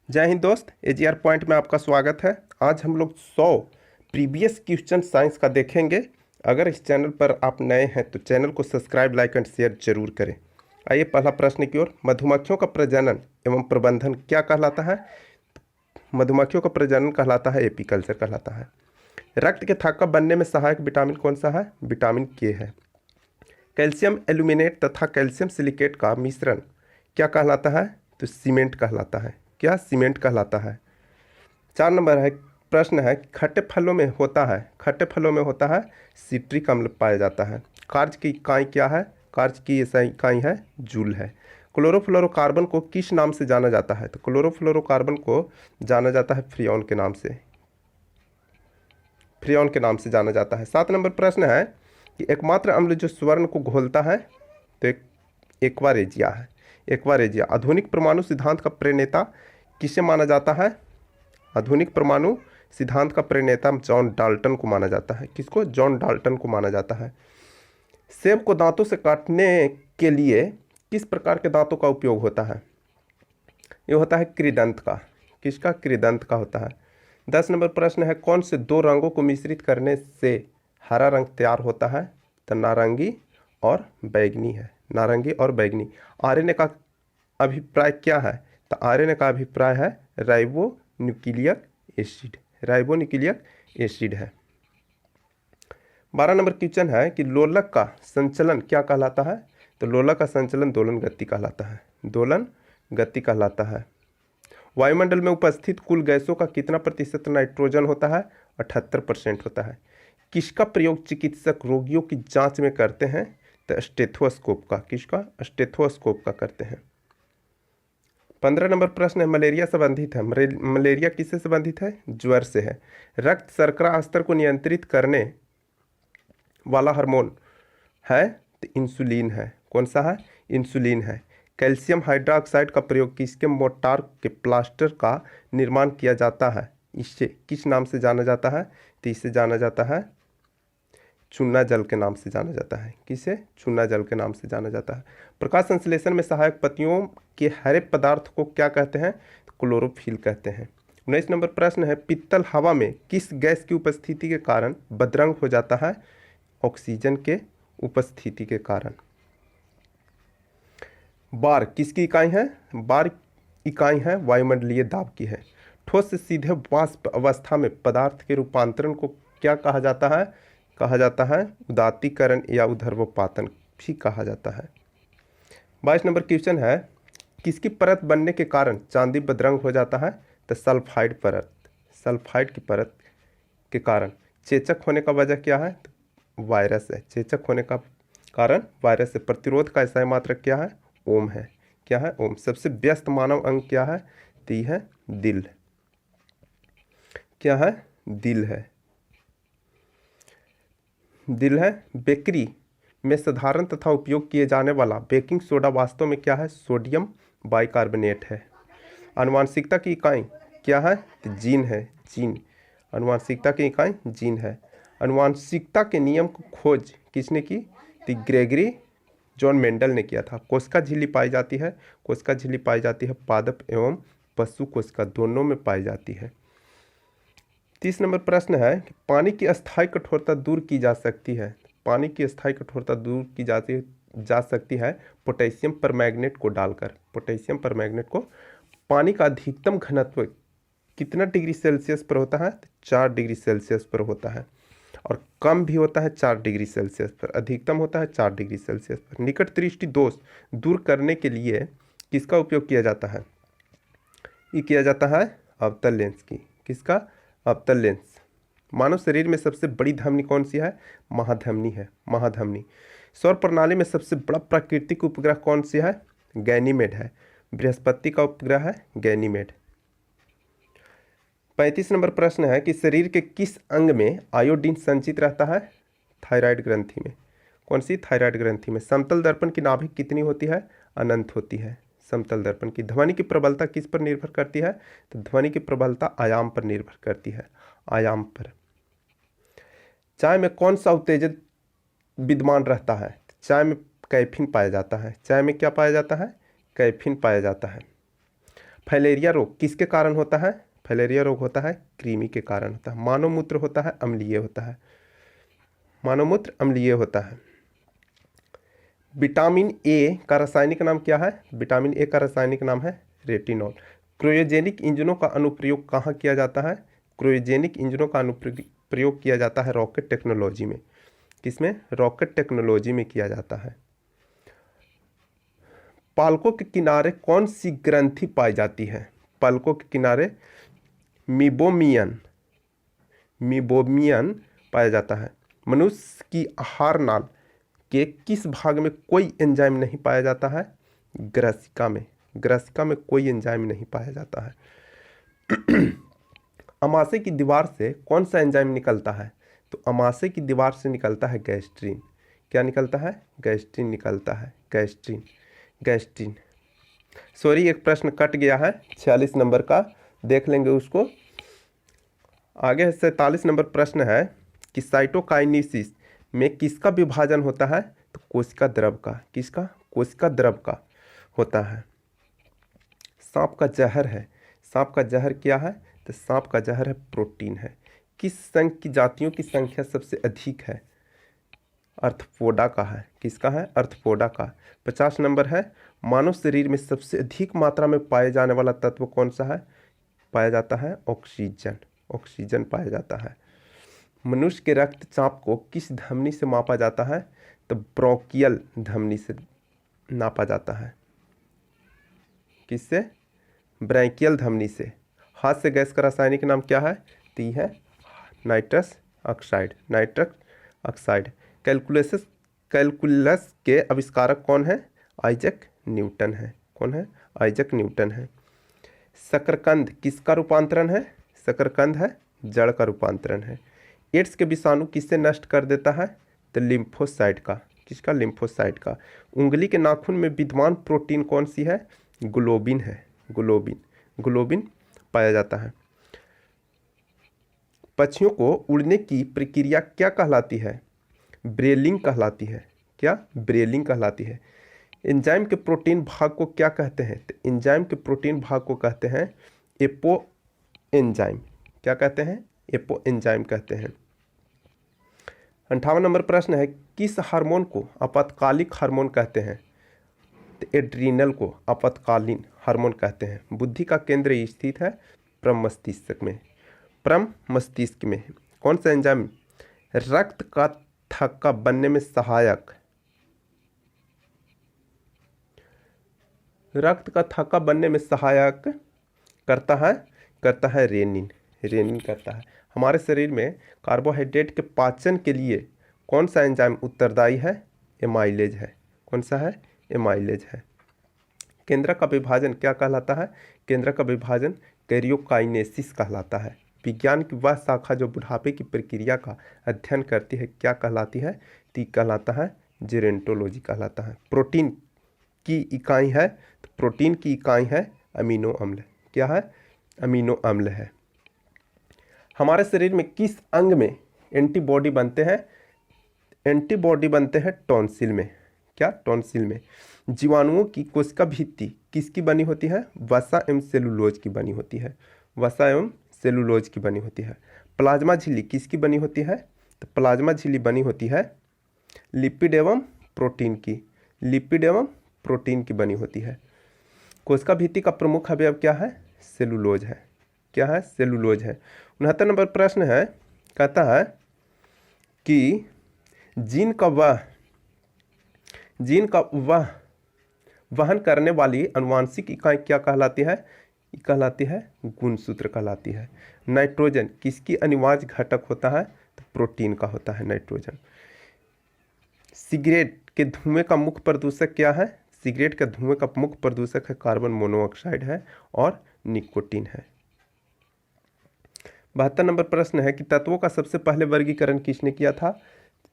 जय हिंद दोस्त, AGR point में आपका स्वागत है। आज हम लोग 100 प्रीवियस क्वेश्चन साइंस का देखेंगे। अगर इस चैनल पर आप नए हैं तो चैनल को सब्सक्राइब, लाइक एंड शेयर जरूर करें। आइए पहला प्रश्न की ओर। मधुमक्खियों का प्रजनन एवं प्रबंधन क्या कहलाता है? मधुमक्खियों का प्रजनन कहलाता है एपीकल्चर कहलाता है। रक्त के थक्का बनने में सहायक विटामिन कौन सा है? विटामिन के है। कैल्शियम एल्यूमिनेट तथा कैल्शियम सिलिकेट का मिश्रण क्या कहलाता है? तो सीमेंट कहलाता है। क्या? सीमेंट कहलाता है। 4 नंबर है प्रश्न है कि खट्टे फलों में होता है सिट्रिक अम्ल पाया जाता है। कार्य की इकाई क्या है? कार्य की ऐसा इकाई है जूल है। क्लोरोफ्लोरोकार्बन को किस नाम से जाना जाता है? तो क्लोरोफ्लोरोकार्बन को जाना जाता है फ्रियोन के नाम से जाना जाता है। 7 नंबर प्रश्न है कि एकमात्र अम्ल जो स्वर्ण को घोलता है तो एक्वारेजिया है। एक्वारेजिया। आधुनिक परमाणु सिद्धांत का प्रणेता किसे माना जाता है? आधुनिक परमाणु सिद्धांत का प्रणेता जॉन डाल्टन को माना जाता है। किसको? जॉन डाल्टन को माना जाता है। सेब को दांतों से काटने के लिए किस प्रकार के दांतों का उपयोग होता है? ये होता है कृदंत का। किसका? कृदंत का होता है। 10 नंबर प्रश्न है कौन से दो रंगों को मिश्रित करने से हरा रंग तैयार होता है? तो नारंगी और बैगनी है। नारंगी और बैगनी। आर्यन का अभिप्राय क्या है? तो आर्यन का अभिप्राय है राइबोन्यूक्लिक एसिड है। 12 नंबर क्वेश्चन है कि लोलक का संचलन क्या कहलाता है? तो लोलक का संचलन दोलन गति कहलाता है। दोलन गति कहलाता है। वायुमंडल में उपस्थित कुल गैसों का कितना प्रतिशत नाइट्रोजन होता है? 78% होता है। किसका प्रयोग चिकित्सक रोगियों की जांच में करते हैं? तो स्टेथोस्कोप का। किसका? स्टेथोस्कोप का करते हैं। 15 नंबर प्रश्न है मलेरिया संबंधित है। मलेरिया किससे संबंधित है? ज्वर से है। रक्त शर्करा स्तर को नियंत्रित करने वाला हार्मोन है तो इंसुलिन है। कौन सा है? इंसुलिन है। कैल्शियम हाइड्रोक्साइड का प्रयोग किसके मोर्टार के प्लास्टर का निर्माण किया जाता है? इससे किस नाम से जाना जाता है? तो इसे जाना जाता है चूना जल के नाम से जाना जाता है। किसे? चूना जल के नाम से जाना जाता है। प्रकाश संश्लेषण में सहायक पत्तियों के हरे पदार्थ को क्या कहते हैं? तो क्लोरोफिल कहते हैं। 19 नंबर प्रश्न है पीतल हवा में किस गैस की उपस्थिति के कारण बदरंग हो जाता है? ऑक्सीजन के उपस्थिति के कारण। बार किसकी इकाई है? बार इकाई है वायुमंडलीय दाब की है। ठोस से सीधे वाष्प अवस्था में पदार्थ के रूपांतरण को क्या कहा जाता है? कहा जाता है उदातीकरण या ऊर्ध्वपातन भी कहा जाता है। 22 नंबर क्वेश्चन है किसकी परत बनने के कारण चांदी बदरंग हो जाता है? तो सल्फाइड परत। सल्फाइड की परत के कारण। चेचक होने का वजह क्या है? तो वायरस है। चेचक होने का कारण वायरस है। प्रतिरोध का एसआई मात्रक क्या है? ओम है। क्या है? ओम। सबसे व्यस्त मानव अंग क्या है? तो ये है दिल। क्या है? दिल है। दिल है। बेकरी में साधारण तथा उपयोग किए जाने वाला बेकिंग सोडा वास्तव में क्या है? सोडियम बाइकार्बोनेट है। आनुवांशिकता की इकाई क्या है? तो जीन है। जीन। आनुवांशिकता की इकाई जीन है। आनुवांशिकता के नियम को खोज किसने की? तो ग्रेगरी जॉन मेंडल ने किया था। कोशिका झिल्ली पाई जाती है। कोशिका झिल्ली पाई जाती है पादप एवं पशु कोशिका दोनों में पाई जाती है। 30 नंबर प्रश्न है कि पानी की अस्थायी कठोरता दूर की जा सकती है। पानी की अस्थायी कठोरता दूर की जा सकती है पोटेशियम परमैंगनेट को डालकर। पोटेशियम परमैंगनेट को। पानी का अधिकतम घनत्व कितना डिग्री सेल्सियस पर होता है? 4 डिग्री सेल्सियस पर होता है। और कम भी होता है 4 डिग्री सेल्सियस पर। अधिकतम होता है 4 डिग्री सेल्सियस पर। निकट दृष्टि दोष दूर करने के लिए किसका उपयोग किया जाता है? ये किया जाता है अवतल लेंस की। किसका? अवतल लेंस। मानव शरीर में सबसे बड़ी धमनी कौन सी है? महाधमनी है। महाधमनी। सौर प्रणाली में सबसे बड़ा प्राकृतिक उपग्रह कौन सी है? गैनीमेड है। बृहस्पति का उपग्रह है गैनीमेड। 35 नंबर प्रश्न है कि शरीर के किस अंग में आयोडीन संचित रहता है? थायराइड ग्रंथि में। कौन सी? थायराइड ग्रंथि में। समतल दर्पण की नाभिक कितनी होती है? अनंत होती है समतल दर्पण की। ध्वनि की प्रबलता किस पर निर्भर करती है? तो ध्वनि की प्रबलता आयाम पर निर्भर करती है। आयाम पर। चाय में कौन सा उत्तेजक विद्यमान रहता है? चाय में कैफीन पाया जाता है। चाय में क्या पाया जाता है? कैफीन पाया जाता है। फाइलेरिया रोग किसके कारण होता है? फाइलेरिया रोग होता है कृमि के कारण होता है। मानव मूत्र होता है अम्लीय होता है, मानव मूत्र अम्लीय होता है। विटामिन ए का रासायनिक नाम क्या है? विटामिन ए का रासायनिक नाम है रेटिनॉल। क्रायोजेनिक इंजनों का अनुप्रयोग कहाँ किया जाता है? क्रायोजेनिक इंजनों का अनुप्रयोग किया जाता है रॉकेट टेक्नोलॉजी में। किसमें? रॉकेट टेक्नोलॉजी में किया जाता है। पालकों के किनारे कौन सी ग्रंथि पाई जाती है? पलकों के किनारे मीबोमियन, मीबोमियन पाया जाता है। मनुष्य की आहार नाल के किस भाग में कोई एंजाइम नहीं पाया जाता है? ग्रसिका में, ग्रसिका में कोई एंजाइम नहीं पाया जाता है। अमाशय की दीवार से कौन सा एंजाइम निकलता है? तो अमाशय की दीवार से निकलता है गैस्ट्रीन। क्या निकलता है? गैस्ट्रीन निकलता है, गैस्ट्रीन, गैस्ट्रीन। सॉरी, एक प्रश्न कट गया है 46 नंबर का, देख लेंगे उसको। आगे 47 नंबर प्रश्न है कि साइटोकाइनेसिस में किसका विभाजन होता है? तो कोशिका द्रव का। किसका? कोशिका द्रव का होता है। सांप का जहर है, सांप का जहर क्या है? तो सांप का जहर है प्रोटीन है। किस संघ की जातियों की संख्या सबसे अधिक है? अर्थपोडा का है। किसका है? अर्थपोडा का। 50 नंबर है मानव शरीर में सबसे अधिक मात्रा में पाए जाने वाला तत्व कौन सा है? पाया जाता है ऑक्सीजन, ऑक्सीजन पाया जाता है। मनुष्य के रक्तचाप को किस धमनी से मापा जाता है? तो ब्रोंकियल धमनी से नापा जाता है। किससे? ब्रैंकियल धमनी से। हाथ से गैस का रासायनिक नाम क्या है? तो ये है nitrous oxide, nitrous oxide. Calculus के आविष्कारक कौन है? आइजैक न्यूटन है। कौन है? आइजैक न्यूटन है। शकरकंद किसका रूपांतरण है? शकरकंद है जड़ का रूपांतरण है। एड्स के विषाणु किससे नष्ट कर देता है? तो लिम्फोसाइट का। किसका? लिम्फोसाइट का। उंगली के नाखून में विद्यमान प्रोटीन कौन सी है? ग्लोबिन है, ग्लोबिन, ग्लोबिन पाया जाता है। पक्षियों को उड़ने की प्रक्रिया क्या कहलाती है? ब्रेलिंग कहलाती है। क्या? ब्रेलिंग कहलाती है। एंजाइम के प्रोटीन भाग को क्या कहते हैं? तो एंजाइम के प्रोटीन भाग को कहते हैं एपो एंजाइम। क्या कहते हैं? एपो एंजाइम कहते हैं। 58 नंबर प्रश्न है किस हार्मोन को आपातकालिक हार्मोन कहते हैं? तो एड्रीनल को आपातकालीन हार्मोन कहते हैं। बुद्धि का केंद्र स्थित है परम मस्तिष्क में, परम मस्तिष्क में। कौन सा एंजाइम रक्त का थक्का बनने में सहायक, रक्त का थक्का बनने में सहायक करता है? करता है रेनिन, रेनिन करता है। हमारे शरीर में कार्बोहाइड्रेट के पाचन के लिए कौन सा एंजाइम उत्तरदायी है? एमाइलेज है। कौन सा है? एमाइलेज है। केंद्र का विभाजन क्या कहलाता है? केंद्र का विभाजन कैरियोकाइनेसिस कहलाता है। विज्ञान की वह शाखा जो बुढ़ापे की प्रक्रिया का अध्ययन करती है क्या कहलाती है? ती कहलाता है जेरोंटोलॉजी कहलाता है। प्रोटीन की इकाई है, तो प्रोटीन की इकाई है अमीनो अम्ल। क्या है? अमीनो अम्ल है। हमारे शरीर में किस अंग में एंटीबॉडी बनते हैं? एंटीबॉडी बनते हैं टॉन्सिल में। क्या? टॉन्सिल में। जीवाणुओं की कोशिका भित्ति किसकी बनी होती है? वसा एवं सेलुलोज की बनी होती है, वसा एवं सेलुलोज की बनी होती है। प्लाज्मा झिल्ली किसकी बनी होती है? तो प्लाज्मा झिल्ली बनी होती है लिपिड एवं प्रोटीन की, लिपिड एवं प्रोटीन की बनी होती है। कोशिका भित्ति का प्रमुख अवयव क्या है? सेलुलोज है। क्या है? सेलुलोज है। 69 नंबर प्रश्न है, कहता है कि जीन का वहन करने वाली आनुवांशिक इकाई क्या कहलाती है? कहलाती है गुणसूत्र कहलाती है। नाइट्रोजन किसकी अनिवार्य घटक होता है? तो प्रोटीन का होता है नाइट्रोजन। सिगरेट के धुएं का मुख्य प्रदूषक क्या है? सिगरेट के धुएं का मुख्य प्रदूषक है कार्बन मोनोऑक्साइड है और निकोटीन है। 72 नंबर प्रश्न है कि तत्वों का सबसे पहले वर्गीकरण किसने किया था?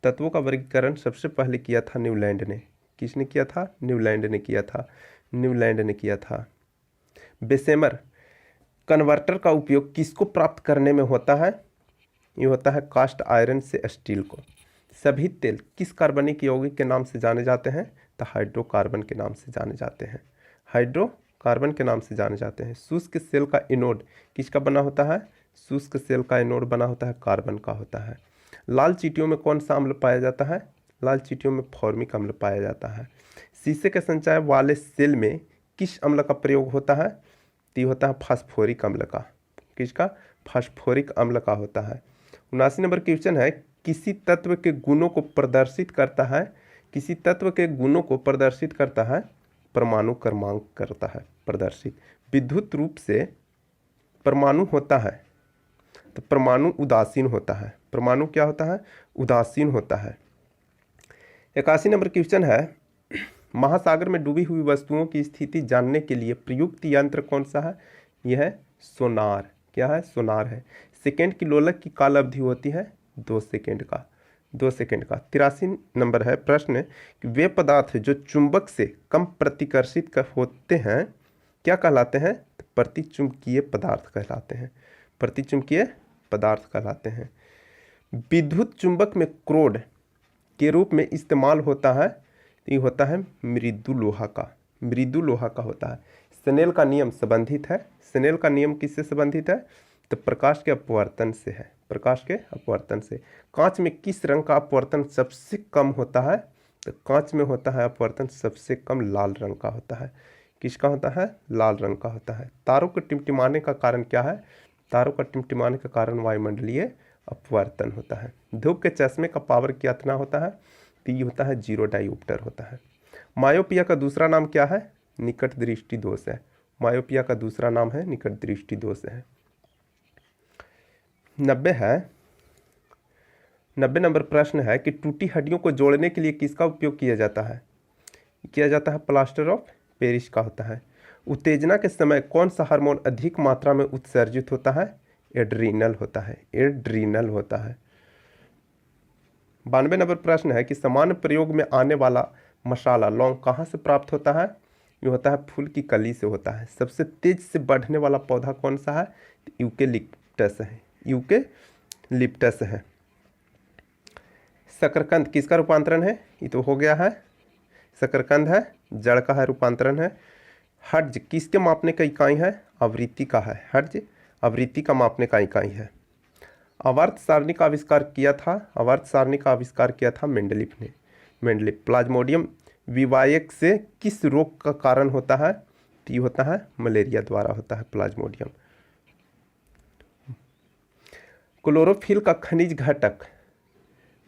तत्वों का वर्गीकरण सबसे पहले किया था न्यूलैंड ने। किसने किया था? न्यूलैंड ने किया था, न्यूलैंड ने किया था। बेसेमर कन्वर्टर का उपयोग किसको प्राप्त करने में होता है? ये होता है कास्ट आयरन से स्टील को। सभी तेल किस कार्बनिक यौगिक के नाम से जाने जाते हैं? तो हाइड्रोकार्बन के नाम से जाने जाते हैं, हाइड्रोकार्बन कार्बन के नाम से जाने जाते हैं। शुष्क सेल का एनोड किसका बना होता है? शुष्क सेल का एनोड बना होता है कार्बन का होता है। लाल चींटियों में कौन सा अम्ल पाया जाता है? लाल चींटियों में फॉर्मिक अम्ल पाया जाता है। शीशे के संचय वाले सेल में किस अम्ल का प्रयोग होता है? तो ये होता है फास्फोरिक अम्ल का। किसका? फास्फोरिक अम्ल का होता है। 79 नंबर क्वेश्चन है, किसी तत्व के गुणों को प्रदर्शित करता है, किसी तत्व के गुणों को प्रदर्शित करता है परमाणु क्रमांक करता है प्रदर्शित। विद्युत रूप से परमाणु होता है तो परमाणु उदासीन होता है। परमाणु क्या होता है? उदासीन होता है। 81 नंबर क्वेश्चन है, महासागर में डूबी हुई वस्तुओं की स्थिति जानने के लिए प्रयुक्त यंत्र कौन सा है? यह है सोनार। क्या है? सोनार है। सेकेंड की लोलक की काल अवधि होती है 2 सेकेंड का। 2 सेकेंड का। 83 नंबर है प्रश्न कि वे पदार्थ जो चुंबक से कम प्रतिकर्षित होते हैं क्या कहलाते हैं? तो प्रतिचुंबकीय पदार्थ कहलाते हैं। प्रतिचुंबकीय पदार्थ कहलाते हैं। विद्युत चुंबक में क्रोड के रूप में इस्तेमाल होता है, ये होता है मृदु लोहा का। मृदु लोहा का होता है। स्नेल का नियम संबंधित है। स्नेल का नियम किससे संबंधित है? तो प्रकाश के अपवर्तन से है। प्रकाश के अपवर्तन से। कांच में किस रंग का अपवर्तन सबसे कम होता है? तो कांच में होता है अपवर्तन सबसे कम लाल रंग का होता है। किसका होता है? लाल रंग का होता है। तारों के टिमटिमाने का कारण क्या है? तारों का टिमटिमाने का कारण वायुमंडलीय अपवर्तन होता है। धूप के चश्मे का पावर कितना होता है? तो ये होता है 0 डायोप्टर होता है। मायोपिया का दूसरा नाम क्या है? निकट दृष्टि दोष है। मायोपिया का दूसरा नाम है निकट दृष्टि दोष है। 90 नंबर प्रश्न है कि टूटी हड्डियों को जोड़ने के लिए किसका उपयोग किया जाता है? किया जाता है प्लास्टर ऑफ पेरिस का होता है। उत्तेजना के समय कौन सा हार्मोन अधिक मात्रा में उत्सर्जित होता है? एड्रीनल होता है। एड्रीनल होता है। 92 नंबर प्रश्न है कि सामान्य प्रयोग में आने वाला मसाला लौंग कहाँ से प्राप्त होता है? ये होता है फूल की कली से होता है। सबसे तेज से बढ़ने वाला पौधा कौन सा है? यूकेलिप्टस है। यूकेलिप्टस है। शकरकंद किसका रूपांतरण है? ये तो हो गया है, शकरकंद है, जड़ का है, रूपांतरण है। हर्ट्ज किसके मापने का इकाई है? आवृत्ति का है। हर्ट्ज आवृत्ति का मापने का इकाई है। आवर्त सारणी का आविष्कार किया था, आवर्त सारणी का आविष्कार किया था मेंडलीफ ने। मेंडलीफ। प्लाज्मोडियम विवायक से किस रोग का कारण होता है? तो ये होता है मलेरिया द्वारा होता है प्लाज्मोडियम। क्लोरोफिल का खनिज घटक,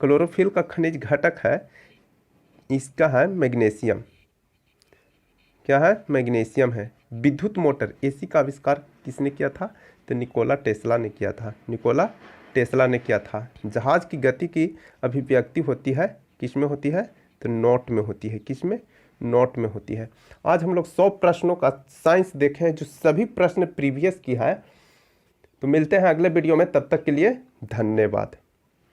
क्लोरोफिल का खनिज घटक है, इसका है मैग्नीशियम। क्या है? मैग्नीशियम है। विद्युत मोटर एसी का आविष्कार किसने किया था? तो निकोला टेस्ला ने किया था। निकोला टेस्ला ने किया था। जहाज की गति की अभिव्यक्ति होती है किस में होती है? तो नॉट में होती है। किस में? नॉट में होती है। आज हम लोग 100 प्रश्नों का साइंस देखे हैं जो सभी प्रश्न प्रीवियस की है। तो मिलते हैं अगले वीडियो में, तब तक के लिए धन्यवाद।